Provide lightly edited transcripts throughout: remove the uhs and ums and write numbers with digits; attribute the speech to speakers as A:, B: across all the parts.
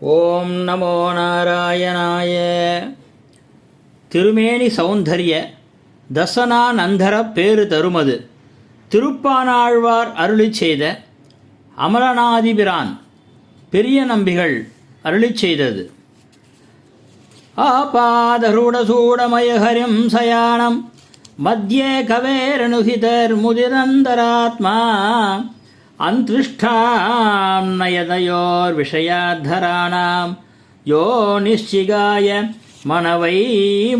A: ஓம் நமோ நாராயணாய. திருமேனி சௌந்தரிய தசனானந்தர பேறு தருமது திருப்பானாழ்வார் அருளிச் செய்த அமலநாதிபிரான் பெரிய நம்பிகள் அருளிச் செய்தது. ஆபாதரூடசூடமயஹரிம் சயானம் மத்தியே கவேரனுஹிதர் முதிரந்தராத்மா அந்திருஷ்டாம் நயதயோர் விஷயாத்தராணாம் யோ நிச்சிகாய மனவை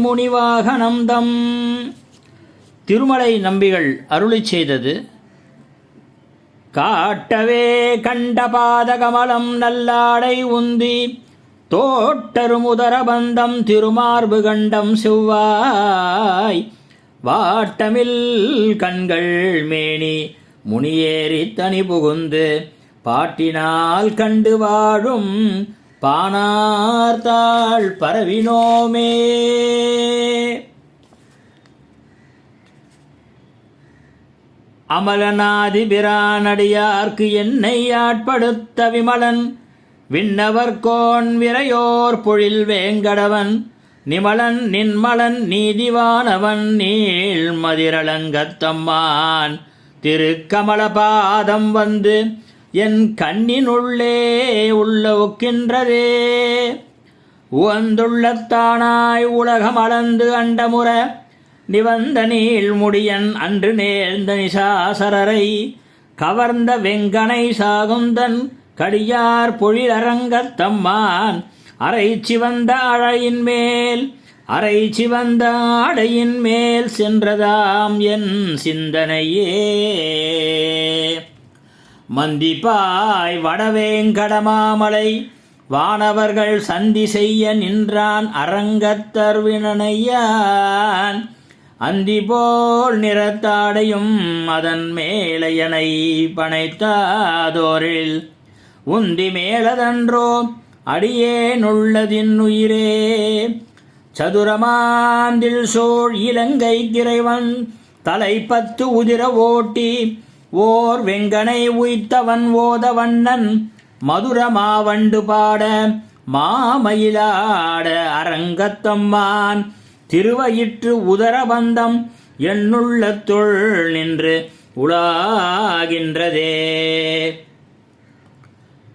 A: முனிவாகனம் தம். திருமலை நம்பிகள் அருளிச் செய்தது. காட்டவே கண்ட பாதகமலம் நல்லாடை உந்தி தோட்டருமுதரபந்தம் திருமார்பு கண்டம் செவ்வாய் வாட்டமில் கண்கள் மேனி முனியேறி தனி புகுந்து பாட்டினால் கண்டு வாழும் பானார்த்தாள் பரவினோமே. அமலநாதிபிரானடியார்க்கு என்னை ஆட்படுத்த விமலன் விண்ணவர்கோன் விரையோர் பொழில் வேங்கடவன் நிமலன் நின்மலன் நீதிவானவன் நீள் மதிரளங்கத்தம்மான் திருக்கமலபாதம் வந்து என் கண்ணினுள்ளே உள்ள ஒக்கின்றதே. உவந்துள்ளத்தானாய் உலகம் அளந்து அண்டமுற நிவந்த நீள் முடியன் அன்று நேர்ந்த நிசாசரரை கவர்ந்த வெங்கனை சாகுந்தன் கடியார் பொழிலரங்கத்தம்மான் அரை சிவந்த அடையின் மேல் சென்றதாம் என் சிந்தனையே. மந்திப்பாய் வடவேங்கடமாமலை வானவர்கள் சந்தி செய்ய நின்றான் அரங்கத்தர்வினையான் அந்தி போல் நிறத்தாடையும் அதன் மேலையனை பனைத்தாதோரில் உந்தி மேலதன்றோ அடியேனுள்ளதின் உயிரே. சதுரமாந்தில் சோழ் இலங்கை கிரைவன் தலை 10 உதிர ஓட்டி ஓர் வெங்கனை உய்த்தவன் ஓதவண்ணன் மதுர மாவண்டு பாட மாமயிலாட அரங்கத்தம்மான் திருவயிற்று உதரபந்தம் என்னுள்ளத்துள் நின்று உலாகின்றதே.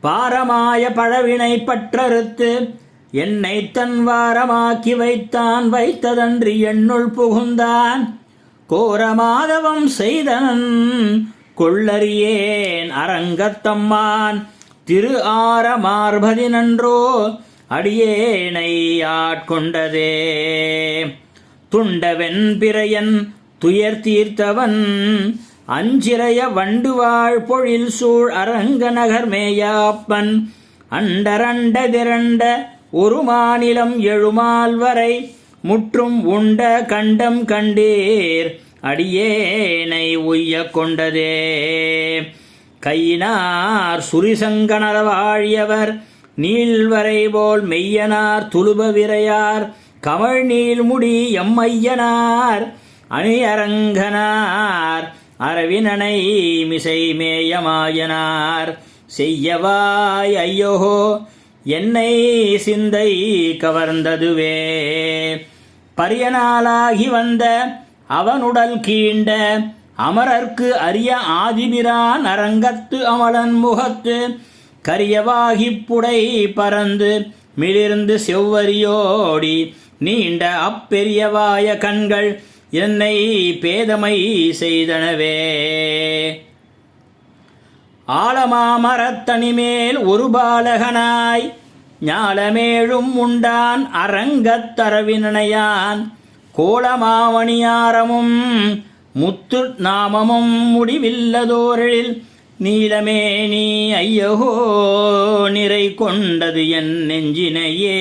A: பாரமாய பழவினை பற்றறுத்து என்னை தன் வாரமாக்கி வைத்ததன்றி என்னுள் புகுந்தான் கோரமாதவம் செய்தனன் கொள்ளறியேன் அரங்கத்தம்மான் திரு ஆரமார்பதினன்றோ அடியேனை ஆட்கொண்டதே. துண்டவென் பிறையன் துயர் தீர்த்தவன் அஞ்சிறைய வண்டுவாழ் பொழில் சூழ் அரங்க நகர் மேயாப்பன் அண்டரண்ட திரண்ட ஒரு மாநிலம் எழுமால் வரை முற்றும் உண்ட கண்டம் கண்டீர் அடியேனை உய்ய கொண்டதே. கையினார் சுரிசங்கணர வாழியவர் நீள்வரை போல் மெய்யனார் துலுப விரையார் கமழ் நீள்முடி எம்மையனார் அணியரங்கனார் அரவினனை மிசை மேயமாயனார் செய்யவாய் ஐயோஹோ என்னை சிந்தை கவர்ந்ததுவே. பரியனாலாகி வந்த அவனுடல் கீண்ட அமரர்க்கு அரிய ஆதிபிரான் அரங்கத்து அமலன் முகத்து கரியவாகிப் புடை பறந்து மிளிர்ந்து செவ்வரியோடி நீண்ட அப்பெரியவாய கண்கள் என்னை பேதமை செய்தனவே. ஆலமாமரத்தனிமேல் ஒரு பாலகனாய் ஞாலமேழும் உண்டான் அரங்கத்தரவினையான் கோலமாவணியாரமும் முத்து நாமமும் முடிவில்லதோரில் நீலமேனி ஐயகோ நிறை கொண்டது என் நெஞ்சினையே.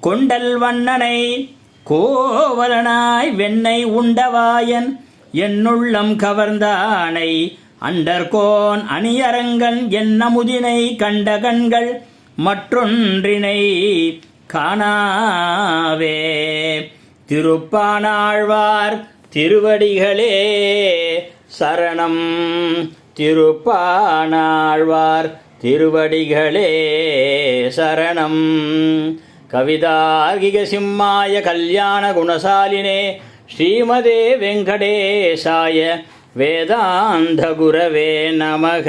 A: கொண்டல் வண்ணனை கோவலனாய் வெண்ணை உண்டவாயன் என்னுள்ளம் கவர்ந்தானை அண்டர்கோன் அணியரங்கன் என்னமுதினை கண்ட கண்கள் மற்றொன்றினை காணாவே. திருப்பானாழ்வார் திருவடிகளே சரணம். திருப்பானாழ்வார் திருவடிகளே சரணம். கவிதார்க்கிக சிம்மாய கல்யாண குணசாலினே ஸ்ரீமதே வெங்கடேசாய வேதாந்த குரவே நமக.